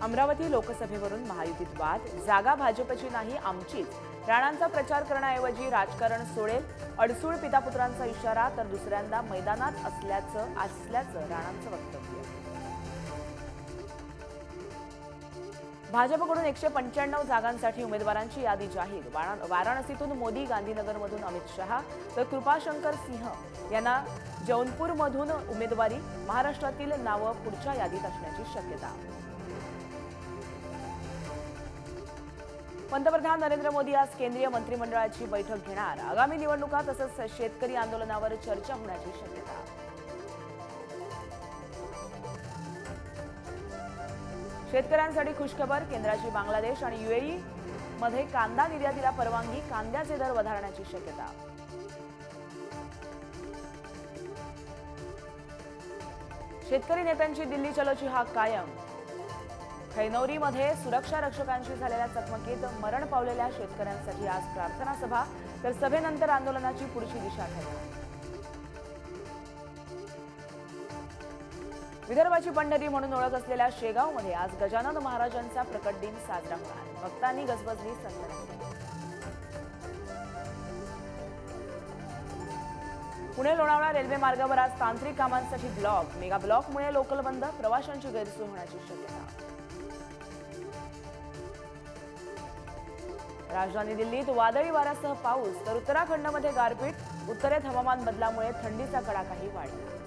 अमरावती लोकसभेवरून महायुतीत वाद, जागा भाजपची नाही आमचीच। राणांचा प्रचार करण्याऐवजी राजकारण सोडेल, अडसूळ पितापुत्रांचा इशारा, तर दुसऱ्यांदा मैदानात असल्याचं राणांचं वक्तव्य। भाजपकडून 195 जागांसाठी उमेदवारांची यादी जाहीर। वाराणसीतून मोदी, गांधीनगरमधून अमित शहा, तर कृपाशंकर सिंह यांना जौनपूरमधून उमेदवारी। महाराष्ट्रातील नावं पुढच्या यादीत असण्याची शक्यता। पंतप्रधान नरेंद्र मोदी आज केंद्रीय मंत्रिमंडळाची बैठक घेणार। आगामी निवडणुका तसंच शेतकरी आंदोलनावर चर्चा होण्याची शक्यता। शेतकऱ्यांसाठी खुशखबर, केंद्राची बांगलादेश आणि UAE मध्ये कांदा निर्यातीला परवानगी, कांद्याचे दर वधारण्याची शक्यता। शेतकरी नेत्यांची दिल्ली चलोची हाक कायम। खैनौरीमध्ये सुरक्षा रक्षकांशी झालेल्या चकमकीत मरण पावलेल्या शेतकऱ्यांसाठी आज प्रार्थना सभा, तर सभेनंतर आंदोलनाची पुढची दिशा ठरणार। विदर्भाची पंढरी म्हणून ओळख असलेल्या शेगावमध्ये आज गजानन महाराजांचा प्रकट दिन साजरा होणार। भक्तांनी गजबजली संतनंदी। पुणे लोणावळा रेल्वे मार्गावर आज तांत्रिक कामांसाठी ब्लॉक, मेगा ब्लॉकमुळे लोकल बंद, प्रवाशांची गैरसोय होण्याची शक्यता। राजधानी दिल्लीत वादळी वाऱ्यासह पाऊस, तर उत्तराखंडमध्ये गारपीट। उत्तरेत हवामान बदलामुळे थंडीचा कडाकाही वाढला।